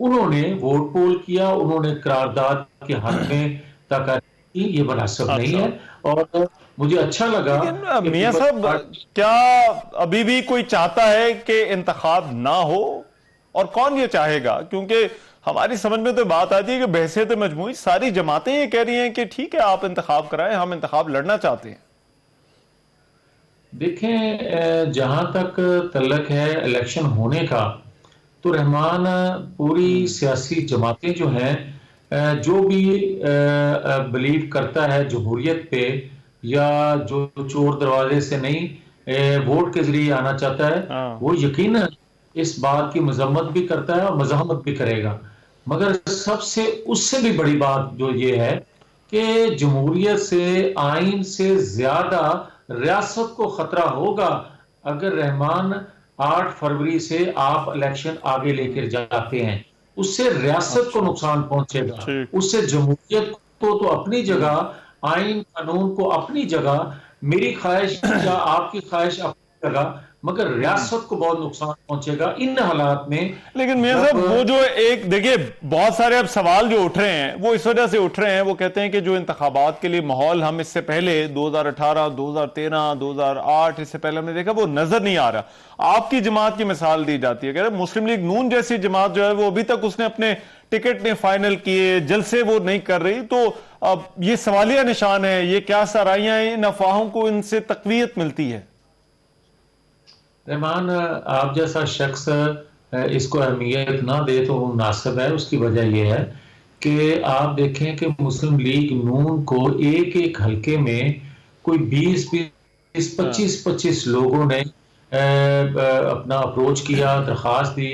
انہوں نے ووٹ پول کیا, انہوں نے قرارداد کے حق میں تقریر کی, یہ مناسب نہیں ہے. اور مجھے اچھا لگا لیکن میاں صاحب کیا ابھی بھی کوئی چاہتا ہے کہ انتخاب نہ ہو, اور کون یہ چاہے گا؟ کیونکہ ہماری سمجھ میں تو بات آتی ہے کہ بحثیت مجموعی ساری جماعتیں یہ کہہ رہی ہیں کہ ٹھیک ہے آپ انتخاب کرائیں, ہم انتخاب لڑنا چاہتے ہیں. دیکھیں, جہاں تک تعلق ہے الیکشن ہونے کا, تو رحمان پوری سیاسی جماعتیں جو ہیں, جو بھی بلیو کرتا ہے جمہوریت پہ, یا جو چور دروازے سے نہیں ووٹ کے ذریعے آنا چاہتا ہے, وہ یقیناً اس بات کی مذمت بھی کرتا ہے اور مزاحمت بھی کرے گا. مگر سب سے اس سے بھی بڑی بات جو یہ ہے کہ جمہوریت سے, آئین سے زیادہ ریاست کو خطرہ ہوگا اگر رحمان 8 فروری سے آپ الیکشن آگے لے کر جاتے ہیں. اس سے ریاست کو نقصان پہنچے گا, اس سے جمہوریت کو تو اپنی جگہ, آئین قانون کو اپنی جگہ, میری خواہش یا آپ کی خواہش اپنی جگہ, مگر ریاست کو بہت نقصان پہنچے گا ان حالات میں. لیکن میاں صاحب وہ جو ایک دیکھیں بہت سارے اب سوال جو اٹھ رہے ہیں وہ اس وجہ سے اٹھ رہے ہیں, وہ کہتے ہیں کہ جو انتخابات کے لیے ماحول ہم اس سے پہلے 2018, 2013, 2008 اس سے پہلے ہم نے دیکھا وہ نظر نہیں آ رہا. آپ کی جماعت کی مثال دی جاتی ہے, کہہ رہے مسلم لیگ نون جیسی جماعت جو ہے وہ ابھی تک اس نے اپنے ٹکٹ نے فائنل کیے, جلسے وہ نہیں کر رہی. تو اب یہ سوالیہ نشان ہے, یہ کیا سرائیاں ہیں, ان افواہوں کو ان سے تقویت ملتی ہے؟ رحمان, آپ جیسا شخص اس کو اہمیت نہ دے تو وہ مناسب ہے. اس کی وجہ یہ ہے کہ آپ دیکھیں کہ مسلم لیگ نون کو ایک ایک حلقے میں کوئی 25 لوگوں نے اپنا اپروچ کیا, درخواست دی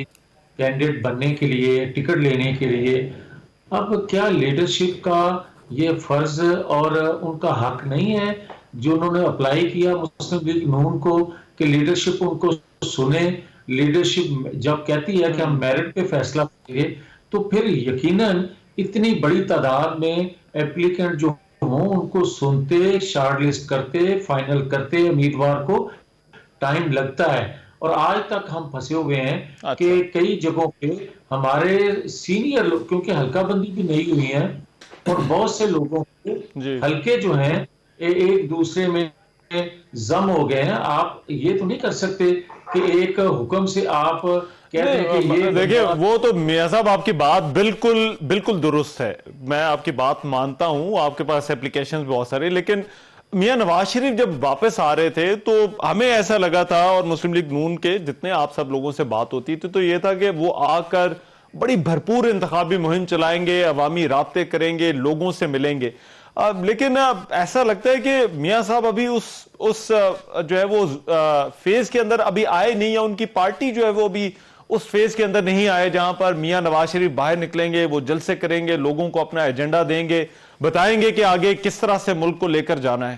کینڈیڈیٹ بننے کے لیے, ٹکٹ لینے کے لیے. اب کیا لیڈرشپ کا یہ فرض اور ان کا حق نہیں ہے جو انہوں نے اپلائی کیا مسلم لیگ نون کو, کہ لیڈرشپ ان کو سنے؟ لیڈرشپ جب کہتی ہے کہ ہم میرٹ پہ فیصلہ کریں گے, تو پھر یقیناً اتنی بڑی تعداد میں اپلیکنٹ جو ہوں ان کو سنتے, شارٹ لسٹ کرتے, فائنل کرتے امیدوار کو ٹائم لگتا ہے. اور آج تک ہم پھنسے ہوئے ہیں کہ کئی جگہوں پہ ہمارے سینئر لوگ, کیونکہ حلقہ بندی بھی نہیں ہوئی ہے, اور بہت سے لوگوں کے حلقے جو ہیں ایک دوسرے میں ضم ہو گئے ہیں. آپ یہ تو نہیں کر سکتے کہ ایک حکم سے آپ کہتے ہیں کہ یہ دیکھیں وہ تو میاں صاحب آپ کی بات بالکل درست ہے, میں آپ کی بات مانتا ہوں, آپ کے پاس اپلیکیشنز بہت سارے. لیکن میاں نواز شریف جب واپس آ رہے تھے تو ہمیں ایسا لگا تھا, اور مسلم لیگ نون کے جتنے آپ سب لوگوں سے بات ہوتی تھی تو یہ تھا کہ وہ آ کر بڑی بھرپور انتخابی مہم چلائیں گے, عوامی رابطے کریں گے, لوگوں سے ملیں گے. لیکن ایسا لگتا ہے کہ میاں صاحب ابھی اس جو ہے وہ فیز کے اندر ابھی آئے نہیں, یا ان کی پارٹی جو ہے وہ ابھی اس فیز کے اندر نہیں آئے جہاں پر میاں نواز شریف باہر نکلیں گے, وہ جلسے کریں گے, لوگوں کو اپنا ایجنڈا دیں گے, بتائیں گے کہ آگے کس طرح سے ملک کو لے کر جانا ہے.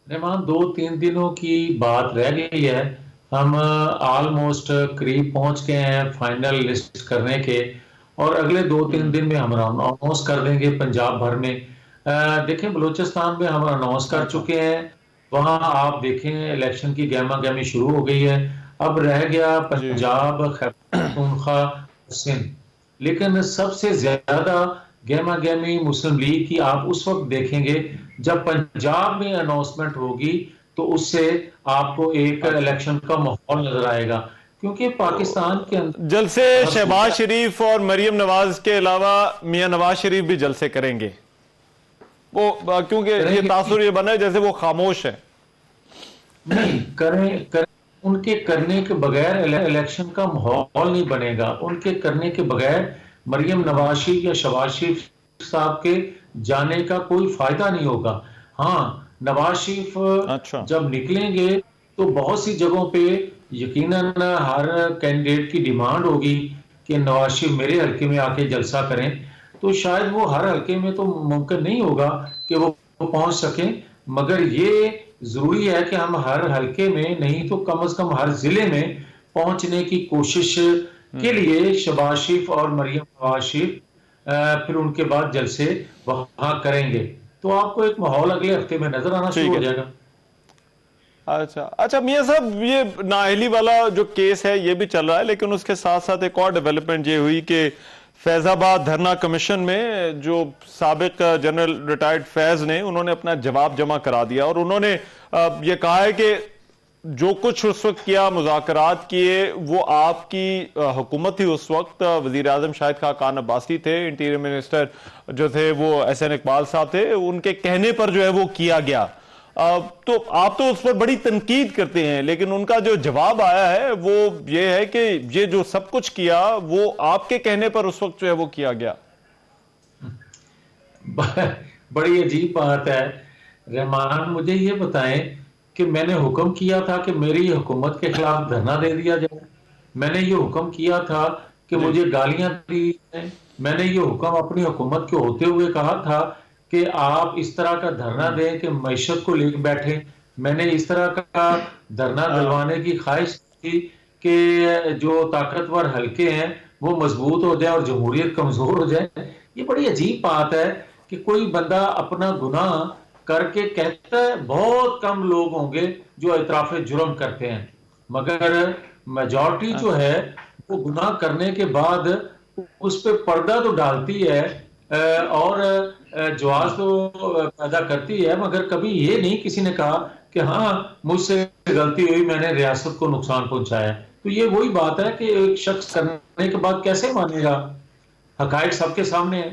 رحمان, 2-3 دنوں کی بات رہ گئی ہے, ہم آلموسٹ قریب پہنچ گئے ہیں فائنل لسٹ کرنے کے, اور اگلے 2-3 دن میں ہم اناؤنس کر دیں گے پنجاب بھر میں. دیکھیں بلوچستان میں ہم اناؤنس کر چکے ہیں, وہاں آپ دیکھیں الیکشن کی گہما گہمی شروع ہو گئی ہے. اب رہ گیا پنجاب, خیبر پختونخوا, سندھ. لیکن سب سے زیادہ گہما گہمی مسلم لیگ کی آپ اس وقت دیکھیں گے جب پنجاب میں اناؤنسمنٹ ہوگی, تو اس سے آپ کو ایک الیکشن کا ماحول نظر آئے گا. کیونکہ پاکستان کے اندر جلسے شہباز شریف اور مریم نواز کے علاوہ میاں نواز شریف بھی جلسے کریں گے, وہ کیونکہ یہ تاثر یہ بنا ہے جیسے وہ خاموش ہے. نہیں کریں, ان کے کرنے کے بغیر الیکشن کا ماحول نہیں بنے گا. ان کے کرنے کے بغیر مریم نواز شریف یا شہباز شریف صاحب کے جانے کا کوئی فائدہ نہیں ہوگا. ہاں, نواز شریف جب نکلیں گے تو بہت سی جگہوں پہ یقیناً ہر کینڈیڈیٹ کی ڈیمانڈ ہوگی کہ نواز شریف میرے حلقے میں آ کے جلسہ کریں. تو شاید وہ ہر حلقے میں تو ممکن نہیں ہوگا کہ وہ پہنچ سکیں, مگر یہ ضروری ہے کہ ہم ہر حلقے میں نہیں تو کم از کم ہر ضلع میں پہنچنے کی کوشش کے لیے شہباز شریف اور مریم نواز شریف پھر ان کے بعد جلسے وہاں کریں گے. تو آپ کو ایک ماحول اگلے ہفتے میں نظر آنا شروع ہو جائے گا. اچھا میاں صاحب، یہ نااہلی والا جو کیس ہے یہ بھی چل رہا ہے، لیکن اس کے ساتھ ساتھ ایک اور ڈیولپمنٹ یہ ہوئی کہ فیض آباد دھرنا کمیشن میں جو سابق جنرل ریٹائرڈ فیض نے، انہوں نے اپنا جواب جمع کرا دیا اور انہوں نے یہ کہا ہے کہ جو کچھ اس وقت کیا، مذاکرات کیے، وہ آپ کی حکومت تھی اس وقت، وزیر اعظم شاہد خاقان عباسی تھے، انٹیریئر منسٹر جو تھے وہ احسن اقبال صاحب تھے، ان کے کہنے پر جو ہے وہ کیا گیا۔ تو آپ تو اس پر بڑی تنقید کرتے ہیں، لیکن ان کا جو جواب آیا ہے وہ یہ ہے کہ یہ جو سب کچھ کیا وہ آپ کے کہنے پر اس وقت جو ہے وہ کیا گیا۔ بڑی عجیب بات ہے رحمان، مجھے یہ بتائیں کہ میں نے حکم کیا تھا کہ میری حکومت کے خلاف دھرنا دے دیا جائے؟ میں نے یہ حکم کیا تھا کہ مجھے گالیاں دی جائیں؟ میں نے یہ حکم اپنی حکومت کے ہوتے ہوئے کہا تھا کہ آپ اس طرح کا دھرنا دیں کہ معیشت کو لے بیٹھے؟ میں نے اس طرح کا دھرنا دلوانے کی خواہش کی کہ جو طاقتور حلقے ہیں وہ مضبوط ہو جائے اور جمہوریت کمزور ہو جائے؟ یہ بڑی عجیب بات ہے کہ کوئی بندہ اپنا گناہ کر کے کہتا ہے، بہت کم لوگ ہوں گے جو اعتراف جرم کرتے ہیں، مگر میجورٹی جو ہے وہ گناہ کرنے کے بعد اس پہ پردہ تو ڈالتی ہے اور جواز تو پیدا کرتی ہے، مگر کبھی یہ نہیں کسی نے کہا کہ ہاں مجھ سے غلطی ہوئی، میں نے ریاست کو نقصان پہنچایا۔ تو یہ وہی بات ہے کہ ایک شخص کرنے کے بعد کیسے مانے گا؟ حقائق سب کے سامنے ہیں۔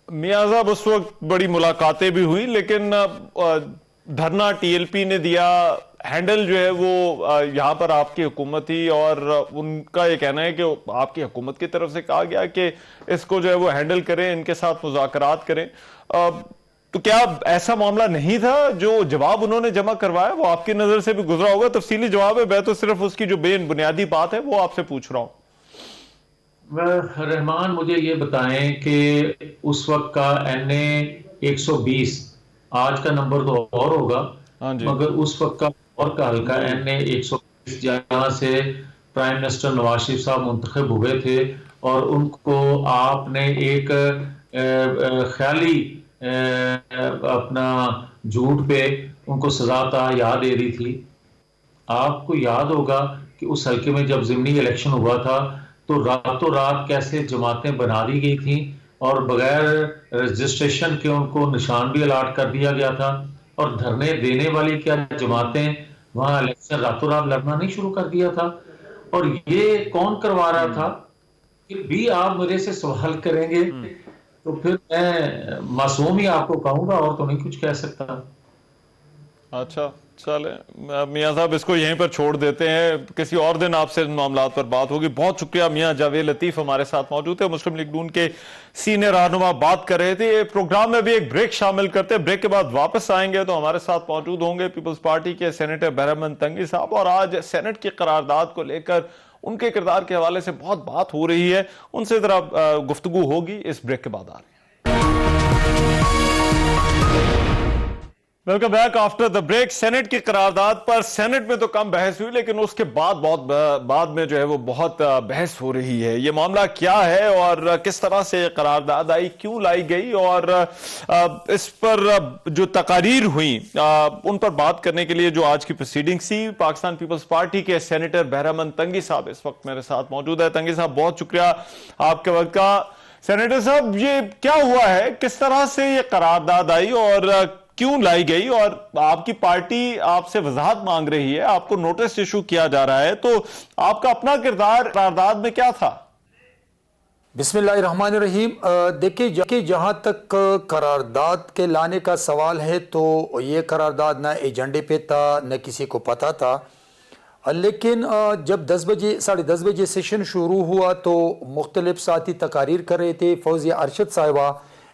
میاں صاحب اس وقت بڑی ملاقاتیں بھی ہوئی، لیکن دھرنا ٹی ایل پی نے دیا، ہینڈل جو ہے وہ یہاں پر آپ کی حکومت ہی، اور ان کا یہ کہنا ہے کہ آپ کی حکومت کی طرف سے کہا گیا کہ اس کو جو ہے وہ ہینڈل کریں، ان کے ساتھ مذاکرات کریں۔ تو کیا ایسا معاملہ نہیں تھا؟ جو جواب انہوں نے جمع کروایا وہ آپ کی نظر سے بھی گزرا ہوگا، تفصیلی جواب ہے، میں تو صرف اس کی جو بنیادی بات ہے وہ آپ سے پوچھ رہا ہوں۔ رحمان مجھے یہ بتائیں کہ اس وقت کا NA 120، آج کا نمبر تو اور ہوگا، مگر اس وقت کا اور کا حلقہ NA 120 جہاں سے پرائم منسٹر نواز شریف صاحب منتخب ہوئے تھے، اور ان کو آپ نے ایک خیالی اپنا جھوٹ پہ ان کو سزا یاد دے دی تھی۔ آپ کو یاد ہوگا کہ اس حلقے میں جب ضمنی الیکشن ہوا تھا تو راتوں رات کیسے جماعتیں بنا دی گئی تھیں اور بغیر رجسٹریشن کے ان کو نشان بھی الاٹ کر دیا گیا تھا، اور دھرنے دینے والی کیا جماعتیں وہاں الیکشن راتوں رات لڑنا نہیں شروع کر دیا تھا؟ اور یہ کون کروا رہا تھا؟ کہ بھی آپ میرے سے سوال کریں گے تو پھر میں معصوم ہی آپ کو کہوں گا، اور تو نہیں کچھ کہہ سکتا۔ اچھا چلیں میاں صاحب، اس کو یہیں پر چھوڑ دیتے ہیں، کسی اور دن آپ سے ان معاملات پر بات ہوگی۔ بہت شکریہ۔ میاں جاوید لطیف ہمارے ساتھ موجود ہے، مسلم لیگ نون کے سینئر رہنما، بات کر رہے تھے۔ پروگرام میں بھی ایک بریک شامل کرتے ہیں، بریک کے بعد واپس آئیں گے تو ہمارے ساتھ موجود ہوں گے پیپلز پارٹی کے سینیٹر بہرامند تنگی صاحب، اور آج سینٹ کی قرارداد کو لے کر ان کے کردار کے حوالے سے بہت بات ہو رہی ہے، ان سے ذرا گفتگو ہوگی۔ اس بریک کے بعد آ رہے ہیں۔ Welcome back after the break. Senate کی قرارداد پر سینٹ میں تو کم بحث ہوئی، لیکن اس کے بعد میں جو ہے وہ بہت بحث ہو رہی ہے۔ یہ معاملہ کیا ہے اور کس طرح سے قرارداد آئی، کیوں لائی گئی، اور اس پر جو تقاریر ہوئیں ان پر بات کرنے کے لیے جو آج کی پروسیڈنگ سی، پاکستان پیپلز پارٹی کے سینیٹر بہرامند تنگی صاحب اس وقت میرے ساتھ موجود ہے۔ تنگی صاحب بہت شکریہ آپ کے وقت کا۔ سینیٹر صاحب، یہ کیا ہوا ہے، کس طرح سے یہ قرارداد آئی اور کیوں لائی گئی، اور آپ کی پارٹی آپ سے وضاحت مانگ رہی ہے، آپ کو نوٹس ایشو کیا جا رہا ہے، تو آپ کا اپنا کردار قرارداد میں کیا تھا؟ بسم اللہ الرحمن الرحیم۔ دیکھیں جہاں تک قرارداد کے لانے کا سوال ہے تو یہ قرارداد نہ ایجنڈے پہ تھا، نہ کسی کو پتا تھا، لیکن جب 10:30 بجے سیشن شروع ہوا تو مختلف ساتھی تقاریر کر رہے تھے۔ فوزیہ ارشد صاحبہ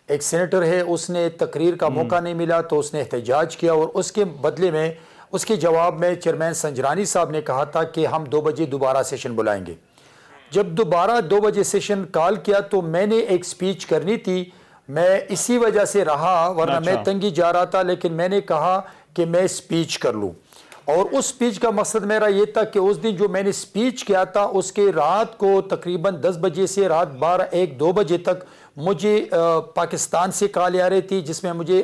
ایک سینیٹر ہے، اس نے تقریر کا موقع نہیں ملا تو اس نے احتجاج کیا، اور اس کے بدلے میں اس کے جواب میں چیئرمین سنجرانی صاحب نے کہا تھا کہ ہم 2 بجے دوبارہ سیشن بلائیں گے۔ جب دوبارہ 2 بجے سیشن کال کیا تو میں نے ایک سپیچ کرنی تھی، میں اسی وجہ سے رہا، ورنہ میں تنگی جا رہا تھا، لیکن میں نے کہا کہ میں سپیچ کر لوں، اور اس سپیچ کا مقصد میرا یہ تھا کہ اس دن جو میں نے سپیچ کیا تھا اس کے رات کو تقریباً 10 بجے سے رات 12-1-2 بجے تک مجھے پاکستان سے کالیں آ رہی تھی جس میں مجھے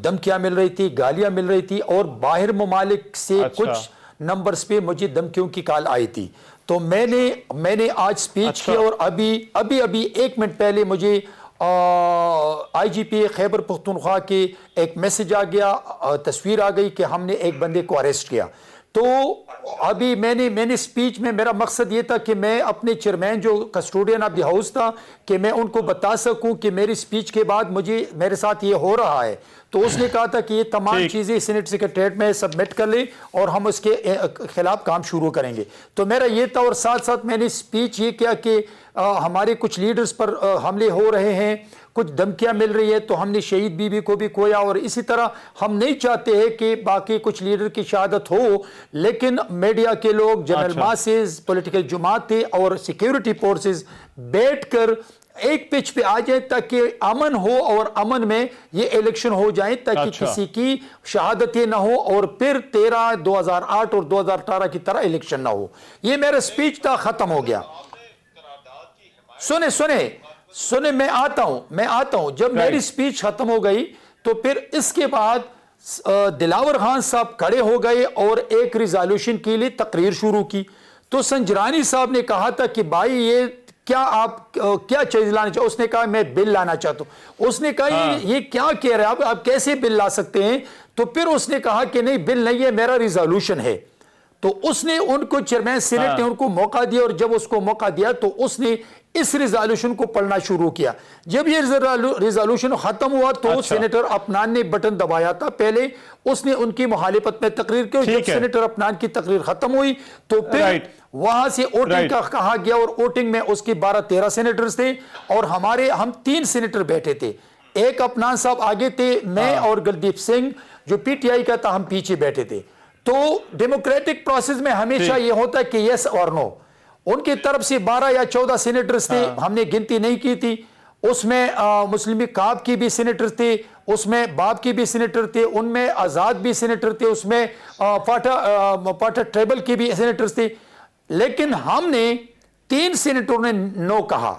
دھمکیاں مل رہی تھی، گالیاں مل رہی تھی، اور باہر ممالک سے کچھ نمبرز پہ مجھے دھمکیوں کی کال آئی تھی. تو میں نے آج سپیچ کی، اور ابھی 1 منٹ پہلے مجھے آئی جی پی خیبر پختونخوا کے ایک میسج آ گیا، تصویر آ گئی کہ ہم نے ایک بندے کو اریسٹ کیا. تو ابھی میں نے سپیچ میں میرا مقصد یہ تھا کہ میں اپنے چیئرمین جو کسٹوڈین آف دی ہاؤس تھا کہ میں ان کو بتا سکوں کہ میری سپیچ کے بعد میرے ساتھ یہ ہو رہا ہے. تو اس نے کہا تھا کہ یہ تمام چیزیں سینٹ سیکریٹریٹ میں سبمٹ کر لیں اور ہم اس کے خلاف کام شروع کریں گے. تو میرا یہ تھا، اور ساتھ ساتھ میں نے سپیچ یہ کیا کہ ہمارے کچھ لیڈرز پر حملے ہو رہے ہیں، کچھ دھمکیاں مل رہی ہے، تو ہم نے شہید بی بی کو بھی کھویا، اور اسی طرح ہم نہیں چاہتے ہیں کہ باقی کچھ لیڈر کی شہادت ہو. لیکن میڈیا کے لوگ، جنرل ماسز، پولیٹیکل جماعتیں اور سیکیورٹی فورسز بیٹھ کر ایک پچ پہ آ جائیں تاکہ امن ہو، اور امن میں یہ الیکشن ہو جائیں تاکہ کسی کی شہادتیں نہ ہو، اور پھر 2008 اور 2018 کی طرح الیکشن نہ ہو. یہ میرا سپیچ تھا، ختم ہو گیا. سنے میں آتا ہوں. جب میری سپیچ ختم ہو گئی تو پھر اس کے بعد دلاور خان صاحب کھڑے ہو گئے اور ایک ریزالوشن کے لیے تقریر شروع کی. تو سنجرانی صاحب نے کہا تھا کہ بھائی یہ کیا آپ کیا چیز لانا چاہتے؟ اس نے کہا میں بل لانا چاہتا ہوں. اس نے کہا یہ کیا کہہ رہے ہیں آپ کیسے بل لا سکتے ہیں؟ تو پھر اس نے کہا کہ نہیں، بل نہیں ہے، میرا ریزالوشن ہے. تو اس نے ان کو چیئرمین سینٹ نے ان کو موقع دیا، اور جب اس کو موقع دیا تو اس نے اس ریزالوشن کو پڑھنا شروع کیا. جب یہ ریزالوشن ختم ہوا تو سینیٹر اپنان نے بٹن دبایا تھا. پہلے اس نے ان کی مخالفت میں تقریر کی، اور جب سینیٹر اپنان کی تقریر ختم ہوئی تو پھر وہاں سے ووٹنگ کا کہا گیا، اور ووٹنگ میں اس کے 12-13 سینیٹرز تھے، اور ہم 3 سینیٹر بیٹھے تھے. ایک اپنان صاحب آگے تھے، میں اور گلدیپ سنگھ جو پی ٹی آئی کا تھا ہم پیچھے بیٹھے تھے. تو ڈیموکریٹک پروسیس میں ہمیشہ یہ ہوتا ہے کہ یس اور نو. ان کی طرف سے 12 یا 14 سینیٹرز تھے، ہم نے گنتی نہیں کی تھی. اس میں مسلم کاب کی بھی سینیٹر تھے، اس میں باب کی بھی سینیٹر تھے، ان میں آزاد بھی سینیٹر تھے، اس میں پاٹا ٹریبل کی بھی سینیٹرز تھے. لیکن ہم نے 3 سینیٹروں نے نو کہا،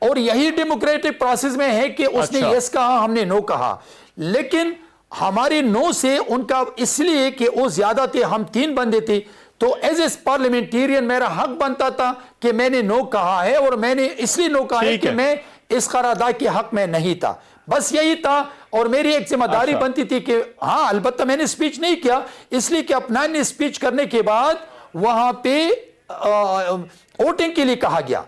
اور یہی ڈیموکریٹک پروسیس میں ہے کہ اس نے یس کہا، ہم نے نو کہا. لیکن ہمارے نو سے ان کا اس لیے کہ وہ زیادہ تھے، ہم 3 بندے تھے، تو ایز اے پارلیمنٹیرین میرا حق بنتا تھا کہ میں نے نو کہا ہے، اور میں نے اس لیے نو کہا ہے کہ میں اس قرارداد کے حق میں نہیں تھا. بس یہی تھا، اور میری ایک ذمہ داری بنتی تھی کہ ہاں البتہ میں نے سپیچ نہیں کیا، اس لیے کہ اپنان نے سپیچ کرنے کے بعد وہاں پہ ووٹنگ کے لیے کہا گیا،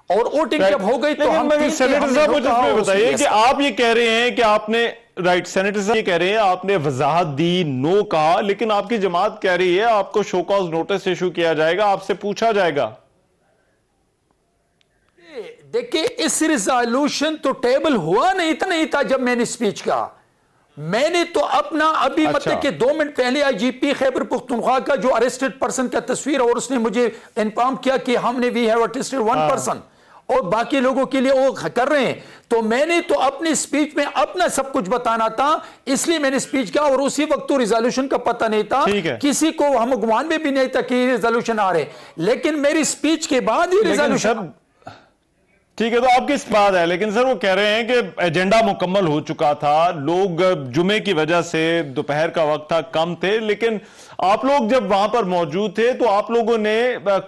اور ووٹنگ جب ہو گئی تو ہم سینیٹر صاحب مجھے اس میں بتائیے کہ آپ یہ کہہ رہے ہیں کہ آپ نے سینیٹر صاحب یہ کہہ رہے ہیں آپ نے وضاحت دی، نو کہا، لیکن آپ کی جماعت کہہ رہی ہے آپ کو شو کاز نوٹس ایشو کیا جائے گا، آپ سے پوچھا جائے گا. دیکھیں اس ریزالوشن تو ٹیبل ہوا نہیں تھا جب میں نے سپیچ کہا. میں نے تو اپنا ابھی مطلب کہ 2 منٹ پہلے آئی جی پی خیبر پختونخوا کا جو اریسٹڈ پرسن کا تصویر، اور اس نے مجھے انفارم کیا کہ ہم نے وی ہیو اریسٹڈ 1 پرسن، اور باقی لوگوں کے لیے وہ کر رہے ہیں. تو میں نے تو اپنی سپیچ میں اپنا سب کچھ بتانا تھا، اس لیے میں نے سپیچ کیا. اور اسی وقت تو ریزالوشن کا پتہ نہیں تھا، کسی کو ہم گمان میں بھی نہیں تھا کہ یہ ریزالوشن آ رہے، لیکن میری سپیچ کے بعد ہی ریزالوشن. ٹھیک ہے، تو آپ کس بات ہے، لیکن سر وہ کہہ رہے ہیں کہ ایجنڈا مکمل ہو چکا تھا، لوگ جمعے کی وجہ سے دوپہر کا وقت تھا، کم تھے، لیکن آپ لوگ جب وہاں پر موجود تھے تو آپ لوگوں نے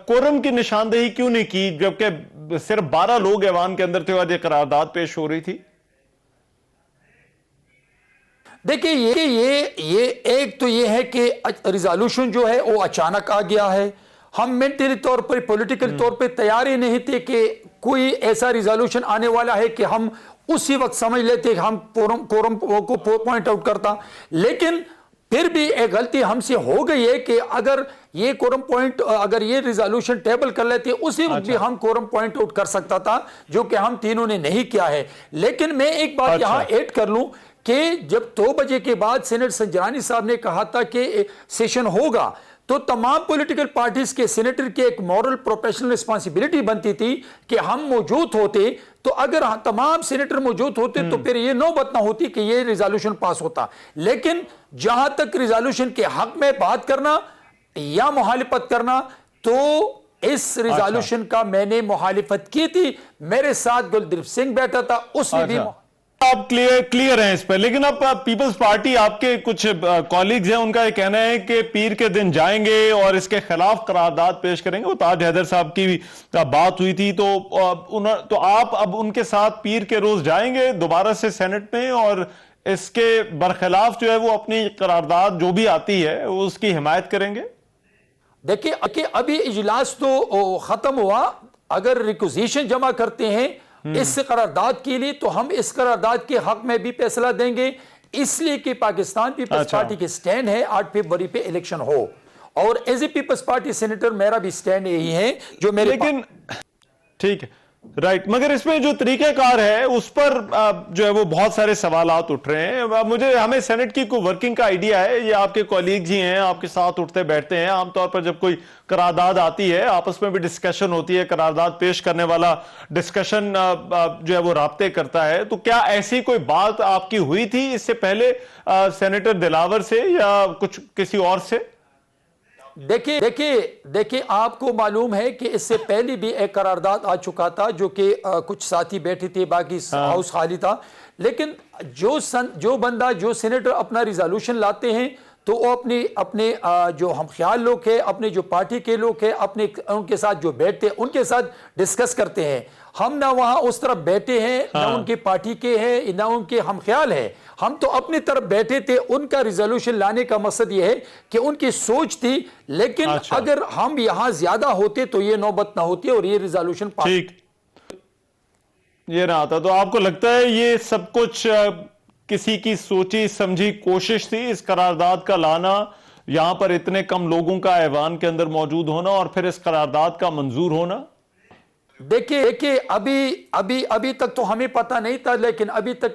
کورم کی نشاندہی کیوں نہیں کی، جبکہ صرف 12 لوگ ایوان کے اندر تھے اور یہ قرارداد پیش ہو رہی تھی؟ دیکھیں یہ ایک تو یہ ہے کہ ریزالوشن جو ہے وہ اچانک آ گیا ہے. ہم مینٹلی طور پر، پولیٹیکل طور پر تیار ہی نہیں تھے کہ کوئی ایسا ریزالوشن آنے والا ہے کہ ہم اسی وقت سمجھ لیتے کہ ہم کورم کو پوائنٹ آؤٹ کرتا. لیکن پھر بھی ایک غلطی ہم سے ہو گئی ہے کہ اگر یہ کورم پوائنٹ، اگر یہ ریزالوشن ٹیبل کر لیتے اسی وقت بھی ہم کورم پوائنٹ آؤٹ کر سکتا تھا، جو کہ ہم تینوں نے نہیں کیا ہے. لیکن میں ایک بات یہاں ایڈ کر لوں کہ جب 2 بجے کے بعد سینیٹر سنجرانی صاحب نے کہا تھا کہ سیشن ہوگا، تو تمام پولیٹیکل پارٹیز کے سینیٹر کے ایک مورل پروفیشنل رسپانسبلٹی بنتی تھی کہ ہم موجود ہوتے. تو اگر تمام سینیٹر موجود ہوتے تو پھر یہ نوبت نہ ہوتی کہ یہ ریزالوشن پاس ہوتا. لیکن جہاں تک ریزالوشن کے حق میں بات کرنا یا مخالفت کرنا، تو اس ریزالوشن کا میں نے مخالفت کی تھی، میرے ساتھ گلدیپ سنگھ بیٹھا تھا، اس نے بھی آپ کلیئر ہیں اس پہ، لیکن اب پیپلز پارٹی آپ کے کچھ کولیگز ہیں، ان کا یہ کہنا ہے کہ پیر کے دن جائیں گے اور اس کے خلاف قرارداد پیش کریں گے. وہ تاج حیدر صاحب کی بات ہوئی تھی، تو آپ اب ان کے ساتھ پیر کے روز جائیں گے دوبارہ سے سینٹ میں، اور اس کے برخلاف جو ہے وہ اپنی قرارداد جو بھی آتی ہے اس کی حمایت کریں گے؟ دیکھیں ابھی اجلاس تو ختم ہوا، اگر ریکوزیشن جمع کرتے ہیں اس قرارداد کے لیے تو ہم اس قرارداد کے حق میں بھی فیصلہ دیں گے، اس لیے کہ پاکستان پیپلز پارٹی کے سٹینڈ ہے 8 فروری پہ الیکشن ہو، اور as a Peoples Party senator میرا بھی سٹینڈ یہی ہے جو میرے لیکن ٹھیک ہے رائٹ، مگر اس میں جو طریقہ کار ہے اس پر جو ہے وہ بہت سارے سوالات اٹھ رہے ہیں. ہمیں سینٹ کی کوئی ورکنگ کا آئیڈیا ہے؟ یہ آپ کے کولیگز ہی ہیں، آپ کے ساتھ اٹھتے بیٹھتے ہیں عام طور پر، جب کوئی قرارداد آتی ہے آپس میں بھی ڈسکشن ہوتی ہے، قرارداد پیش کرنے والا ڈسکشن جو ہے وہ رابطے کرتا ہے، تو کیا ایسی کوئی بات آپ کی ہوئی تھی اس سے پہلے سینیٹر دلاور سے یا کچھ کسی اور سے؟ دیکھیں آپ کو معلوم ہے کہ اس سے پہلے بھی ایک قرارداد آ چکا تھا جو کہ کچھ ساتھی بیٹھے تھے، باقی ہاؤس خالی تھا، لیکن جو بندہ جو سینیٹر اپنا ریزالوشن لاتے ہیں تو وہ اپنے جو ہم خیال لوگ ہیں، اپنے جو پارٹی کے لوگ ہیں، ان کے ساتھ جو بیٹھتے ہیں ان کے ساتھ ڈسکس کرتے ہیں. ہم نہ وہاں اس طرف بیٹھے ہیں، نہ ان کے پارٹی کے ہیں، نہ ان کے ہم خیال ہیں، ہم تو اپنی طرف بیٹھے تھے. ان کا ریزولوشن لانے کا مقصد یہ ہے کہ ان کی سوچ تھی، لیکن اگر ہم یہاں زیادہ ہوتے تو یہ نوبت نہ ہوتی اور یہ ریزولوشن ٹھیک یہ نہ آتا. تو آپ کو لگتا ہے یہ سب کچھ کسی کی سوچی سمجھی کوشش تھی، اس قرارداد کا لانا، یہاں پر اتنے کم لوگوں کا ایوان کے اندر موجود ہونا اور پھر اس قرارداد کا منظور ہونا؟ دیکھیں ابھی تک تو ہمیں پتہ نہیں تھا، لیکن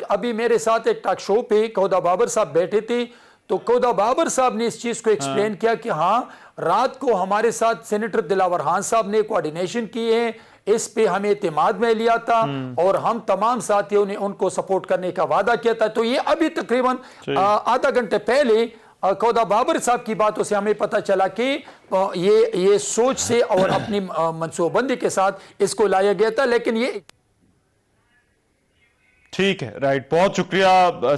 ابھی میرے ساتھ ایک ٹاک شو پہ کھودا بابر صاحب بیٹھے تھے، تو کھودا بابر صاحب نے اس چیز کو ایکسپلین کیا کہ ہاں رات کو ہمارے ساتھ سینیٹر دلاور خان صاحب نے کوارڈینیشن کی ہے، اس پہ ہمیں اعتماد میں لیا تھا اور ہم تمام ساتھیوں نے ان کو سپورٹ کرنے کا وعدہ کیا تھا. تو یہ ابھی تقریباً آدھا گھنٹے پہلے کھودا بابر صاحب کی باتوں سے ہمیں پتہ چلا کہ یہ سوچ سے اور اپنی منصوبہ بندی کے ساتھ اس کو لایا گیا تھا. لیکن یہ ٹھیک ہے رائٹ، بہت شکریہ.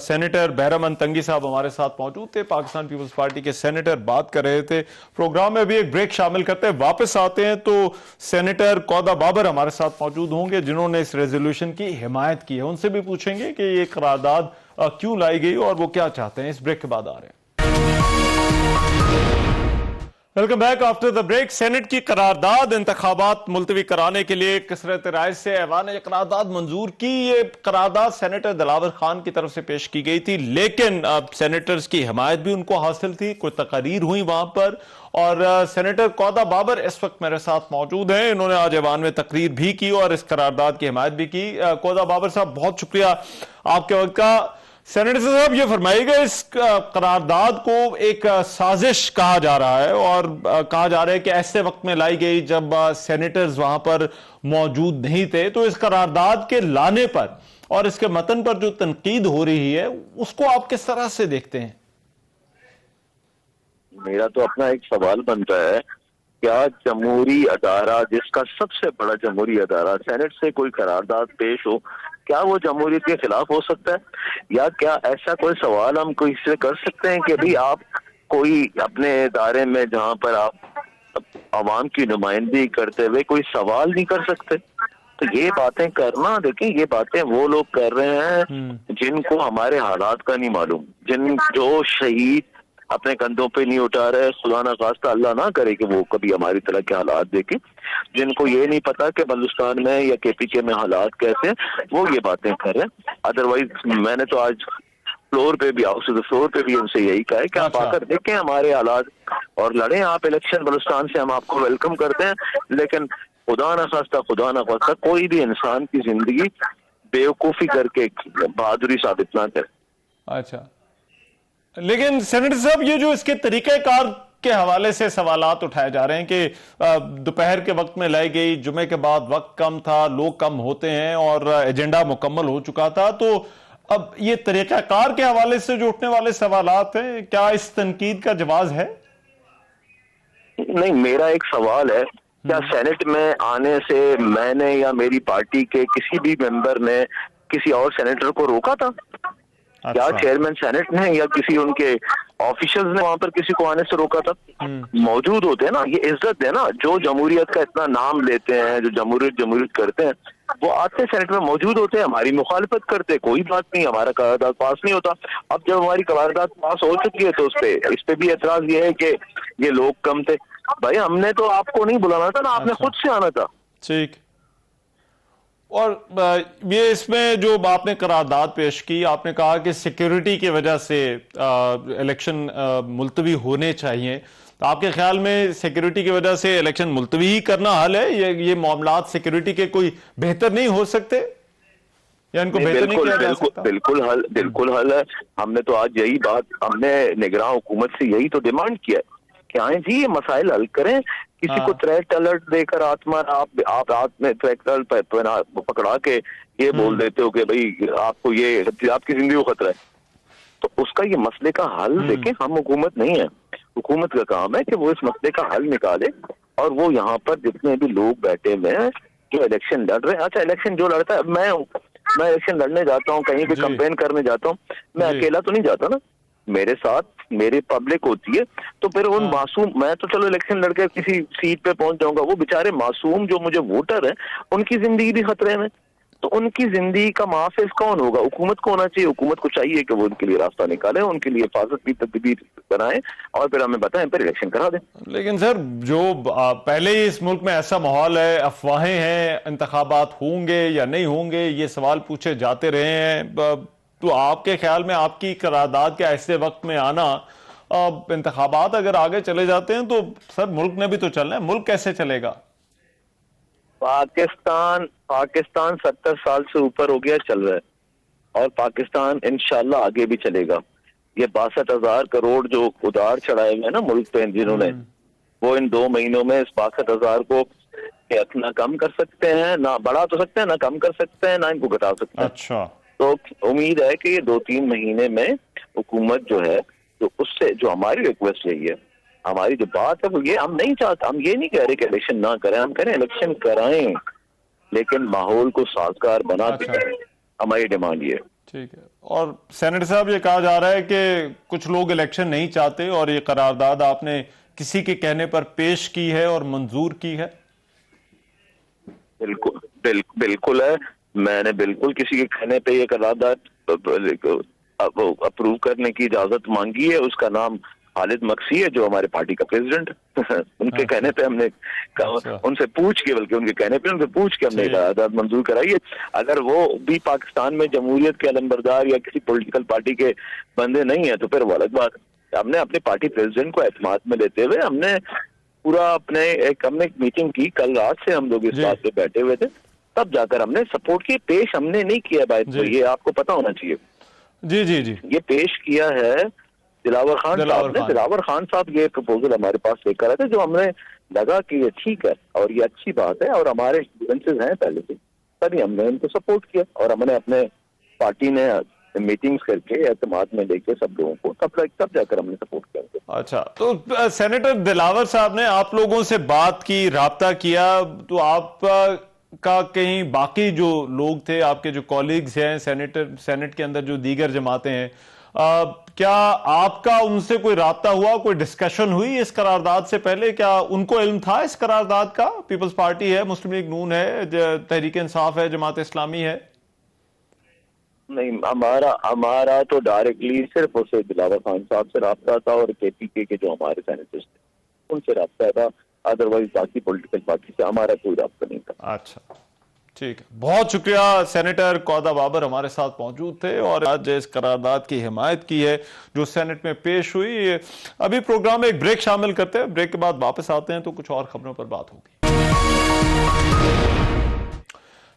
سینیٹر بہرام تنگی صاحب ہمارے ساتھ موجود تھے، پاکستان پیپلز پارٹی کے سینیٹر، بات کر رہے تھے. پروگرام میں ابھی ایک بریک شامل کرتے ہیں، واپس آتے ہیں تو سینیٹر کھودا بابر ہمارے ساتھ موجود ہوں گے جنہوں نے اس ریزولوشن کی حمایت کی ہے. ان سے بھی پوچھیں گے کہ یہ قرارداد کیوں لائی گئی اور وہ کیا چاہتے ہیں. اس بریک کے بعد آ رہے ہیں. Welcome back after the break. Senate کی قرارداد انتخابات ملتوی کرانے کے لیے کثرت رائے سے ایوان نے قرارداد منظور کی. یہ قرارداد سینیٹر دلاور خان کی طرف سے پیش کی گئی تھی، لیکن سینیٹرز کی حمایت بھی ان کو حاصل تھی. کوئی تقاریر ہوئی وہاں پر، اور سینیٹر کھودا بابر اس وقت میرے ساتھ موجود ہیں. انہوں نے آج ایوان میں تقریر بھی کی اور اس قرارداد کی حمایت بھی کی. کھودا بابر صاحب بہت شکریہ آپ کے وقت کا. سینیٹر صاحب یہ فرمائیے گا، اس قرارداد کو ایک سازش کہا جا رہا ہے اور کہا جا رہا ہے کہ ایسے وقت میں لائی گئی جب سینیٹرز وہاں پر موجود نہیں تھے، تو اس قرارداد کے لانے پر اور اس کے متن پر جو تنقید ہو رہی ہے اس کو آپ کس طرح سے دیکھتے ہیں؟ میرا تو اپنا ایک سوال بنتا ہے، کیا جمہوری ادارہ جس کا سب سے بڑا جمہوری ادارہ سینٹ سے کوئی قرارداد پیش ہو، کیا وہ جمہوریت کے خلاف ہو سکتا ہے؟ یا کیا ایسا کوئی سوال ہم کوئی سے کر سکتے ہیں کہ بھی آپ کوئی اپنے ادارے میں جہاں پر آپ عوام کی نمائندگی کرتے ہوئے کوئی سوال نہیں کر سکتے؟ تو یہ باتیں کرنا، دیکھیں یہ باتیں وہ لوگ کر رہے ہیں جن کو ہمارے حالات کا نہیں معلوم، جو شہید اپنے کندھوں پہ نہیں اٹھا رہے، خدا نہ خواستہ اللہ نہ کرے کہ وہ کبھی ہماری طرح کے حالات دیکھیں، جن کو یہ نہیں پتا کہ بلوچستان میں یا کے پی کے میں حالات کیسے، وہ یہ باتیں کر رہے ہیں. ادروائز میں نے تو آج فلور پہ بھی فلور پہ بھی ان سے یہی کہا ہے کہ آپ آ کر دیکھیں ہمارے حالات اور لڑیں آپ الیکشن. بلوچستان سے ہم آپ کو ویلکم کرتے ہیں، لیکن خدا نہ خواستہ کوئی بھی انسان کی زندگی بیوقوفی کر کے بہادری ثابت نہ کرے. اچھا، لیکن سینیٹر صاحب یہ جو اس کے طریقہ کار کے حوالے سے سوالات اٹھائے جا رہے ہیں کہ دوپہر کے وقت میں لائی گئی، جمعے کے بعد وقت کم تھا، لوگ کم ہوتے ہیں اور ایجنڈا مکمل ہو چکا تھا، تو اب یہ طریقہ کار کے حوالے سے جو اٹھنے والے سوالات ہیں، کیا اس تنقید کا جواز ہے؟ نہیں، میرا ایک سوال ہے، کیا سینٹ میں آنے سے میں نے یا میری پارٹی کے کسی بھی ممبر نے کسی اور سینیٹر کو روکا تھا؟ کیا چیئرمین سینٹ نے یا کسی ان کے آفیشلز نے وہاں پر کسی کو آنے سے روکا تھا؟ موجود ہوتے ہیں نا، یہ عزت ہے نا، جو جمہوریت کا اتنا نام لیتے ہیں، جو جمہوریت کرتے ہیں، وہ آتے سینٹ میں موجود ہوتے ہیں، ہماری مخالفت کرتے، کوئی بات نہیں، ہمارا قرارداد پاس نہیں ہوتا۔ اب جب ہماری قرارداد پاس ہو چکی ہے تو اس پہ بھی اعتراض یہ ہے کہ یہ لوگ کم تھے۔ بھائی ہم نے تو آپ کو نہیں بلانا تھا نا، آپ نے خود سے آنا تھا۔ ٹھیک، اور یہ اس میں جو آپ نے قرارداد پیش کی، آپ نے کہا کہ سیکیورٹی کی وجہ سے الیکشن ملتوی ہونے چاہیے، تو آپ کے خیال میں سیکیورٹی کی وجہ سے الیکشن ملتوی ہی کرنا حل ہے؟ یہ معاملات سیکیورٹی کے کوئی بہتر نہیں ہو سکتے یا ان کو بہتر نہیں کیا جا سکتا؟ بالکل حل ہے۔ ہم نے تو آج یہی بات، ہم نے نگراں حکومت سے یہی تو ڈیمانڈ کیا ہے کہ آئیں جی یہ مسائل حل کریں۔ کسی کو تھریٹ الرٹ دے کر آپ رات میں تھریٹ الرٹ پکڑا کے یہ بول دیتے ہو کہ بھئی آپ کو یہ آپ کی زندگی کو خطرہ ہے، تو اس کا یہ مسئلے کا حل دیکھیں۔ ہم حکومت نہیں ہے، حکومت کا کام ہے کہ وہ اس مسئلے کا حل نکالے، اور وہ یہاں پر جتنے بھی لوگ بیٹھے ہوئے ہیں جو الیکشن لڑ رہے ہیں، اچھا الیکشن جو لڑتا ہے، میں الیکشن لڑنے جاتا ہوں، کہیں بھی کمپین کرنے جاتا ہوں، میں اکیلا تو نہیں جاتا نا، میرے ساتھ میری پبلک ہوتی ہے، تو پھر ان معصوم، میں تو چلو الیکشن لڑ کے کسی سیٹ پہ پہنچ جاؤں گا، وہ بیچارے معصوم جو مجھے ووٹر ہیں ان کی زندگی بھی خطرے میں، تو ان کی زندگی کا محافظ کون ہوگا؟ حکومت کو ہونا چاہیے۔ حکومت کو چاہیے کہ وہ ان کے لیے راستہ نکالے، ان کے لیے حفاظت بھی تدبیر بنائیں، اور پھر ہمیں بتائیں، پھر الیکشن کرا دیں۔ لیکن سر جو پہلے ہی اس ملک میں ایسا ماحول ہے، افواہیں ہیں، انتخابات ہوں گے یا نہیں ہوں گے، یہ سوال پوچھے جاتے رہے ہیں، تو آپ کے خیال میں آپ کی قرارداد کے ایسے وقت میں آنا، انتخابات اگر آگے چلے جاتے ہیں تو سر ملک نے بھی تو چلنا ہے، ملک کیسے چلے گا؟ پاکستان 70 سال سے اوپر ہو گیا، چل رہا ہے، اور پاکستان انشاءاللہ آگے بھی چلے گا۔ یہ 62,000 کروڑ جو ادھار چڑھائے ہوئے ہیں نا ملک پہ جنہوں نے، وہ ان 2 مہینوں میں اس 62,000 کو نہ کم کر سکتے ہیں، نہ بڑھا تو سکتے ہیں، نہ کم کر سکتے ہیں، نہ ان کو گھٹا سکتے ہیں۔ اچھا، تو امید ہے کہ یہ 2-3 مہینے میں حکومت جو ہے، تو اس سے جو ہماری ریکویسٹ یہی ہے، ہماری جو بات ہے وہ یہ، ہم نہیں چاہتے، ہم یہ نہیں کہہ رہے کہ الیکشن نہ کریں، ہم کہہ رہے ہیں الیکشن کرائیں لیکن ماحول کو سازگار بنا کے کریں، ہماری ڈیمانڈ یہ ہے۔ ٹھیک ہے، اور سینیٹر صاحب یہ کہا جا رہا ہے کہ کچھ لوگ الیکشن نہیں چاہتے، اور یہ قرارداد آپ نے کسی کے کہنے پر پیش کی ہے اور منظور کی ہے؟ بالکل ہے، میں نے بالکل کسی کے کہنے پہ یہ قرارداد اپروو کرنے کی اجازت مانگی ہے۔ اس کا نام خالد مکسی ہے، جو ہمارے پارٹی کا پریزیڈنٹ، ان کے کہنے پہ ہم نے ان سے پوچھ کے، بلکہ ان کے کہنے پہ ان سے پوچھ کے ہم نے قرارداد منظور کرائی ہے۔ اگر وہ بھی پاکستان میں جمہوریت کے علمبردار یا کسی پولیٹیکل پارٹی کے بندے نہیں ہیں تو پھر وہ الگ بات ہے۔ ہم نے اپنے پارٹی پریزیڈنٹ کو اعتماد میں لیتے ہوئے ہم نے پورا ہم نے ایک میٹنگ کی، کل رات سے ہم لوگ اس بات پہ بیٹھے ہوئے تھے، تب جا کر ہم نے سپورٹ کی۔ پیش ہم نے نہیں کیا بھائی، تو یہ آپ کو پتا ہونا چاہیے۔ جی، یہ پیش کیا ہے دلاور خان صاحب نے۔ دلاور خان صاحب یہ پروپوزل ہمارے پاس لے کر آئے تھے، جو ہم نے لگا کہ یہ ٹھیک ہے اور یہ اچھی بات ہے، اور ہمارے ایکسپیرینسز ہیں پہلے سے، تبھی ہم نے ان کو سپورٹ کیا، اور ہم نے اپنے پارٹی نے میٹنگز کر کے اعتماد میں لے کے سب لوگوں کو تب جا کر ہم نے سپورٹ کیا۔ اچھا، تو سینیٹر دلاور صاحب نے آپ لوگوں سے بات کی، رابطہ کیا، تو آپ کا کہیں باقی جو لوگ تھے، آپ کے جو کولیگز ہیں سینٹ کے اندر جو دیگر جماعتیں ہیں، کیا آپ کا ان سے کوئی رابطہ ہوا، کوئی ڈسکشن ہوئی اس قرارداد سے پہلے؟ کیا ان کو علم تھا اس قرارداد کا؟ پیپلز پارٹی ہے، مسلم لیگ نون ہے، تحریک انصاف ہے، جماعت اسلامی ہے۔ نہیں، ہمارا تو ڈائریکٹلی صرف اسے دلاور خان صاحب سے رابطہ تھا، اور کے پی کے جو ہمارے سینیٹرز تھے ان سے رابطہ تھا، ادروائز باقی پولیٹیکل پارٹی سے ہمارا کوئی رابطہ نہیں تھا۔ اچھا، ٹھیک ہے، بہت شکریہ۔ سینیٹر قودا بابر ہمارے ساتھ موجود تھے، اور آج اس قرارداد کی حمایت کی ہے جو سینٹ میں پیش ہوئی۔ ابھی پروگرام میں ایک بریک شامل کرتے ہیں، بریک کے بعد واپس آتے ہیں تو کچھ اور خبروں پر بات ہوگی۔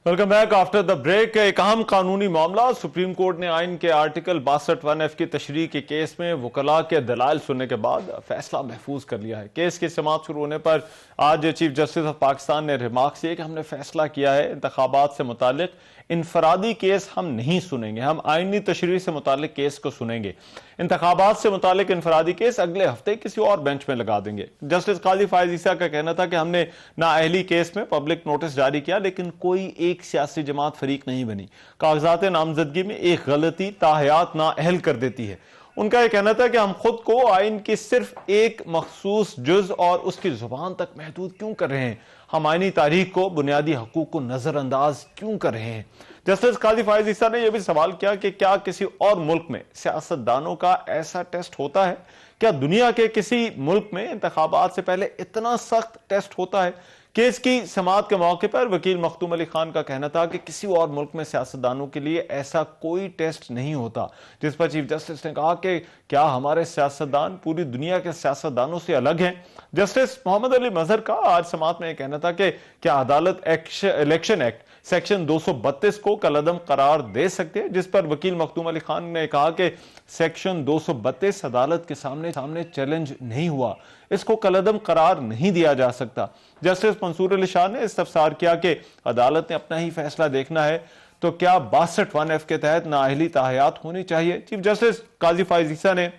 Welcome back after the break. ایک اہم قانونی معاملہ، سپریم کورٹ نے آئین کے آرٹیکل 62(1)(f) کی تشریح کے کیس میں وکلاء کے دلائل سننے کے بعد فیصلہ محفوظ کر لیا ہے۔ کیس کی سماعت شروع ہونے پر آج چیف جسٹس آف پاکستان نے ریمارکس کیے کہ ہم نے فیصلہ کیا ہے انتخابات سے متعلق انفرادی کیس ہم نہیں سنیں گے، ہم آئینی تشریح سے متعلق کیس کو سنیں گے۔ انتخابات سے متعلق انفرادی کیس اگلے ہفتے کسی اور بینچ میں لگا دیں گے۔ جسٹس قاضی فائز عیسیٰ کا کہنا تھا کہ ہم نے نااہلی کیس میں پبلک نوٹس جاری کیا، لیکن کوئی ایک سیاسی جماعت فریق نہیں بنی۔ کاغذات نامزدگی میں ایک غلطی تاحیات نااہل کر دیتی ہے۔ ان کا یہ کہنا تھا کہ ہم خود کو آئین کی صرف ایک مخصوص جز اور اس کی زبان تک محدود کیوں کر رہے ہیں؟ ہم آئینی تاریخ کو، بنیادی حقوق کو نظر انداز کیوں کر رہے ہیں؟ جسٹس قاضی فائز عیسیٰ نے یہ بھی سوال کیا کہ کیا کسی اور ملک میں سیاستدانوں کا ایسا ٹیسٹ ہوتا ہے؟ کیا دنیا کے کسی ملک میں انتخابات سے پہلے اتنا سخت ٹیسٹ ہوتا ہے؟ کیس کی سماعت کے موقع پر وکیل مختوم علی خان کا کہنا تھا کہ کسی اور ملک میں سیاستدانوں کے لیے ایسا کوئی ٹیسٹ نہیں ہوتا، جس پر چیف جسٹس نے کہا کہ کیا ہمارے سیاستدان پوری دنیا کے سیاستدانوں سے الگ ہیں؟ جسٹس محمد علی مظہر کا آج سماعت میں یہ کہنا تھا کہ کیا عدالت الیکشن ایکٹ سیکشن 232 کو کالعدم قرار دے سکتے ہیں، جس پر وکیل مختوم علی خان نے کہا کہ سیکشن 232 عدالت کے سامنے چیلنج نہیں ہوا، اس کو کالعدم قرار نہیں دیا جا سکتا۔ جسٹس منصور علی شاہ نے استفسار کیا کہ عدالت نے اپنا ہی فیصلہ دیکھنا ہے تو کیا 62(1)F کے تحت نااہلی تاحیات ہونی چاہیے؟ چیف جسٹس قاضی فائز عیسیٰ نے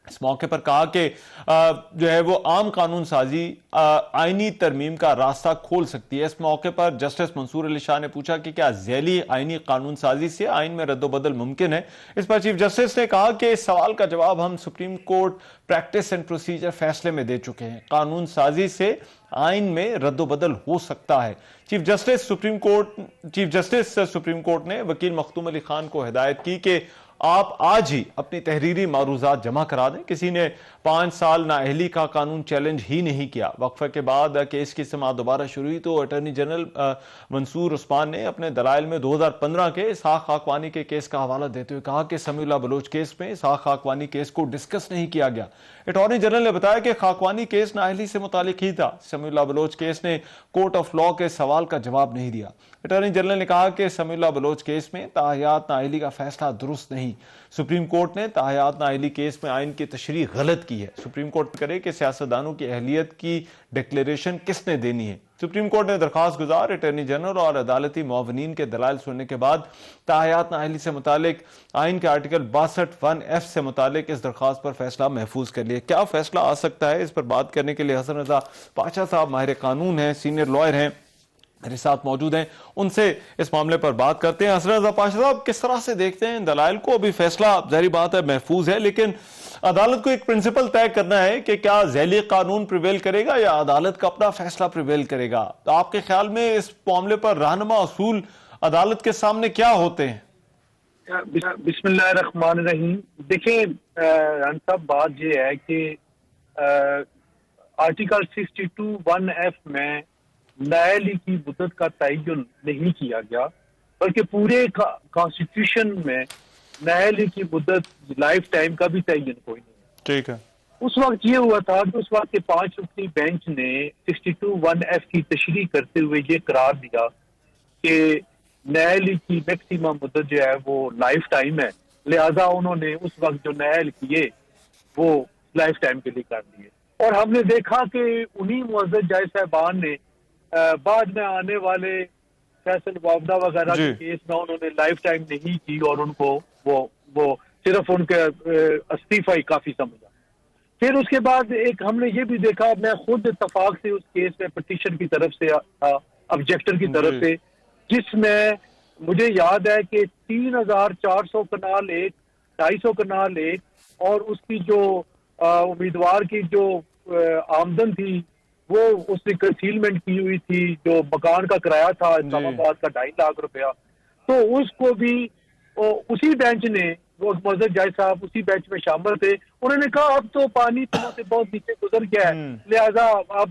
اس موقع پر کہا کہ جو ہے وہ عام قانون سازی آئینی ترمیم کا راستہ کھول سکتی ہے۔ اس موقع پر جسٹس منصور علی شاہ نے پوچھا کہ کیا ذیلی آئینی قانون سازی سے آئین میں رد و بدل ممکن ہے؟ اس پر چیف جسٹس نے کہا کہ اس سوال کا جواب ہم supreme court practice and procedure فیصلے میں دے چکے ہیں، قانون سازی سے آئین میں رد و بدل ہو سکتا ہے۔ چیف جسٹس سپریم کورٹ نے وکیل مختوم علی خان کو ہدایت کی کہ آپ آج ہی اپنی تحریری معروضات جمع کرا دیں۔ کسی نے 5 سال نااہلی کا قانون چیلنج ہی نہیں کیا۔ وقفے کے بعد کیس کی سماعت دوبارہ شروع ہوئی تو اٹارنی جنرل منصور عثمان نے اپنے دلائل میں 2015 کے اسحاق خاقوانی کے کیس کا حوالہ دیتے ہوئے کہا کہ سمیع اللہ بلوچ کیس میں اسحاق خاقوانی کیس کو ڈسکس نہیں کیا گیا۔ اٹارنی جنرل نے بتایا کہ خاقوانی کیس نااہلی سے متعلق ہی تھا، سمیع اللہ بلوچ کیس نے کورٹ آف لاء کے سوال کا جواب نہیں دیا۔ اٹارنی جنرل نے کہا کہ سمیع اللہ بلوچ کیس میں تاحیات نااہلی کا فیصلہ درست نہیں۔ سپریم کورٹ نے تاحیات نااہلی کیس میں آئین کی تشریح غلط کی ہے۔ سپریم کورٹ کرے کہ سیاستدانوں کی اہلیت کی ڈکلیریشن کس نے دینی ہے۔ سپریم کورٹ نے درخواست گزار اٹارنی جنرل اور عدالتی معاونین کے دلائل سننے کے بعد تاحیات نااہلی سے متعلق آئین کے آرٹیکل 62(1)F سے متعلق اس درخواست پر فیصلہ محفوظ کر لیا۔ کیا فیصلہ آ سکتا ہے، اس پر بات کرنے کے لیے حسن رضا پاشا صاحب ماہر قانون ہیں، سینئر لائر ہیں، میرے ساتھ موجود ہیں، ان سے اس معاملے پر بات کرتے ہیں۔ حسن رضا پاشا صاحب، کس طرح سے دیکھتے ہیں دلائل کو؟ ابھی فیصلہ ظاہری بات ہے محفوظ ہے، لیکن عدالت کو ایک پرنسپل طے کرنا ہے کہ کیا ذیلی قانون پریویل کرے گا یا عدالت کا اپنا فیصلہ پریویل کرے گا؟ تو آپ کے خیال میں اس معاملے پر رہنما اصول عدالت کے سامنے کیا ہوتے ہیں؟ بسم اللہ الرحمن الرحیم۔ دیکھیں صاحب، بات یہ ہے کہ آرٹیکل 62(1)F میں نااہلی کی مدت کا تعین نہیں کیا گیا، بلکہ پورے کانسٹیٹیوشن میں نااہلی کی مدت لائف ٹائم کا بھی تعین کوئی نہیں۔ ٹھیک ہے۔ اس وقت یہ ہوا تھا کہ اس وقت کے 5 رکنی بینچ نے 62(1)F کی تشریح کرتے ہوئے یہ قرار دیا کہ نااہلی کی میکسیمم مدت جو ہے وہ لائف ٹائم ہے، لہذا انہوں نے اس وقت جو نااہل کیے وہ لائف ٹائم کے لیے کر دیے۔ اور ہم نے دیکھا کہ انہی معزز جج صاحبان نے بعد میں آنے والے فیصل معاوضہ وغیرہ کے کیس میں انہوں نے لائف ٹائم نہیں کی اور ان کو وہ صرف ان کے استعفی ہی کافی سمجھا۔ پھر اس کے بعد ایک ہم نے یہ بھی دیکھا، میں خود اتفاق سے اس کیس میں پٹیشن کی طرف سے آبجیکٹر کی طرف سے، جس میں مجھے یاد ہے کہ 3400 کنال 1، 250 کنال 1 اور اس کی جو امیدوار کی جو آمدن تھی وہ اس نے کنسیلمنٹ کی ہوئی تھی، جو مکان کا کرایہ تھا اسلام آباد کا 2.5 لاکھ روپیہ، تو اس کو بھی اسی بینچ نے، وہ معزز جج صاحب اسی بینچ میں شامل تھے، انہوں نے کہا اب تو پانی تمہوں سے بہت نیچے گزر گیا ہے، لہذا اب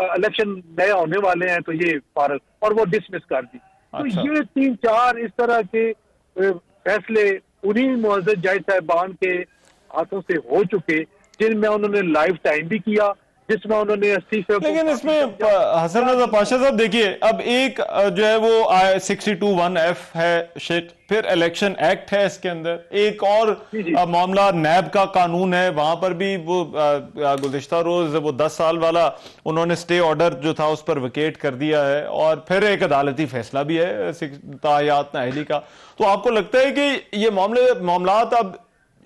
الیکشن نئے ہونے والے ہیں تو یہ فارغ، اور وہ ڈسمس کر دی۔ تو یہ 3-4 اس طرح کے فیصلے انہی معزز جج صاحبان کے ہاتھوں سے ہو چکے، جن میں انہوں نے لائف ٹائم بھی کیا، جس میں انہوں نے 80 لیکن اس میں حسن رضا پاشا صاحب دیکھیے، اب ایک جو ہے وہ 62(1)(f) ہے شیٹ، پھر الیکشن ایکٹ ہے اس کے اندر، ایک اور معاملہ نیب کا قانون ہے، وہاں پر بھی وہ گزشتہ روز وہ 10 سال والا انہوں نے سٹے آرڈر جو تھا اس پر ویکیٹ کر دیا ہے، اور پھر ایک عدالتی فیصلہ بھی ہے تاحیات نااہلی کا. تو آپ کو لگتا ہے کہ یہ معاملات اب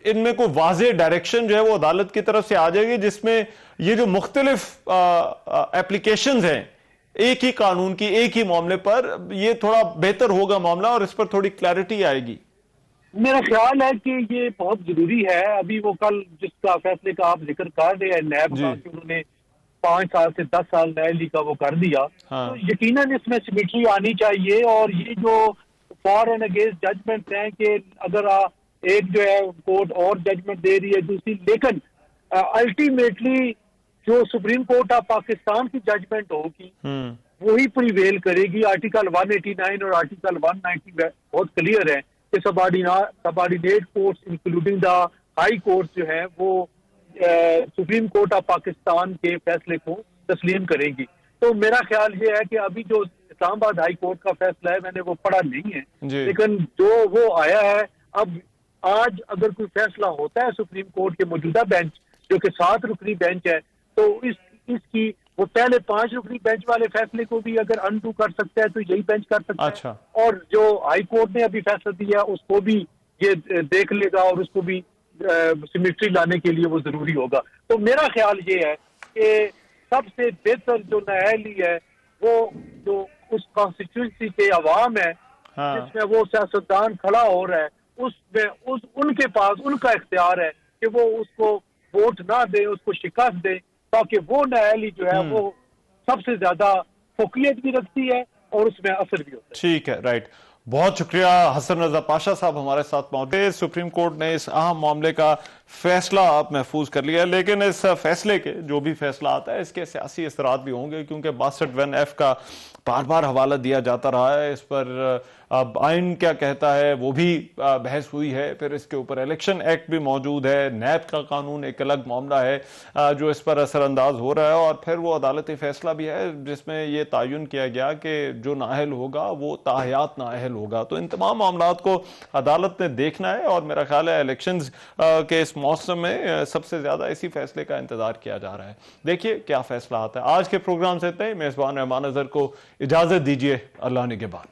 ان میں کوئی واضح ڈائریکشن جو ہے وہ عدالت کی طرف سے آ جائے گی، جس میں یہ جو مختلف اپلیکیشنز ہیں ایک ہی قانون کی ایک ہی معاملے پر، یہ تھوڑا بہتر ہوگا معاملہ اور اس پر تھوڑی کلیئرٹی آئے گی؟ میرا خیال ہے کہ یہ بہت ضروری ہے. ابھی وہ کل جس کا فیصلے کا آپ ذکر کر رہے ہیں نیب کا، کہ انہوں نے 5 سال سے 10 سال نیلی کا وہ کر دیا، تو یقیناً اس میں سمیٹری آنی چاہیے. اور یہ جو فار اینڈ اگینسٹ ججمنٹ ہیں کہ اگر ایک جو ہے کورٹ اور ججمنٹ دے رہی ہے دوسری، لیکن الٹیمیٹلی جو سپریم کورٹ آف پاکستان کی ججمنٹ ہوگی وہی پریویل کرے گی. آرٹیکل 189 اور آرٹیکل 190 بہت کلیئر ہے کہ subordinate courts including the high court جو ہے وہ سپریم کورٹ آف پاکستان کے فیصلے کو تسلیم کرے گی. تو میرا خیال یہ ہے کہ ابھی جو اسلام آباد ہائی کورٹ کا فیصلہ ہے، میں نے وہ پڑھا نہیں ہے، لیکن جو وہ آیا ہے، اب آج اگر کوئی فیصلہ ہوتا ہے سپریم کورٹ کے موجودہ بینچ جو کہ 7 رکنی بینچ ہے، تو اس کی وہ پہلے 5 رکنی بینچ والے فیصلے کو بھی اگر انڈو کر سکتا ہے تو یہی بینچ کر سکتا ہے. اور جو ہائی کورٹ نے ابھی فیصلہ دیا اس کو بھی یہ دیکھ لے گا اور اس کو بھی سمیٹری لانے کے لیے وہ ضروری ہوگا. تو میرا خیال یہ ہے کہ سب سے بہتر جو نااہلی ہے وہ جو اس کانسٹیٹوئنسی کے عوام ہے جس میں وہ سیاستدان کھڑا ہو رہا ہے، اس میں ان کے پاس ان کا اختیار ہے کہ وہ اس کو ووٹ نہ دے، اس کو شکست دے، تاکہ وہ نااہلی جو ہے وہ سب سے زیادہ فوقیت بھی رکھتی ہے اور اس میں اثر بھی ہوتا ہے. ٹھیک ہے، رائٹ. بہت شکریہ حسن رضا پاشا صاحب ہمارے ساتھ موجود ہیں. سپریم کورٹ نے اس اہم معاملے کا فیصلہ آپ محفوظ کر لیا، لیکن اس فیصلے کے جو بھی فیصلہ آتا ہے اس کے سیاسی اثرات بھی ہوں گے، کیونکہ 62(1)(f) کا بار بار حوالہ دیا جاتا رہا ہے. اس پر اب آئین کیا کہتا ہے وہ بھی بحث ہوئی ہے. پھر اس کے اوپر الیکشن ایکٹ بھی موجود ہے، نیب کا قانون ایک الگ معاملہ ہے جو اس پر اثر انداز ہو رہا ہے، اور پھر وہ عدالتی فیصلہ بھی ہے جس میں یہ تعین کیا گیا کہ جو نااہل ہوگا وہ تاحیات نااہل ہوگا. تو ان تمام معاملات کو عدالت نے دیکھنا ہے، اور میرا خیال ہے الیکشنز کے اس موسم میں سب سے زیادہ اسی فیصلے کا انتظار کیا جا رہا ہے. دیکھیے کیا فیصلہ آتا ہے. آج کے پروگرام سے اتنا ہی. میزبان رحمان اظہر کو اجازت دیجیے. اللہ نگہبان.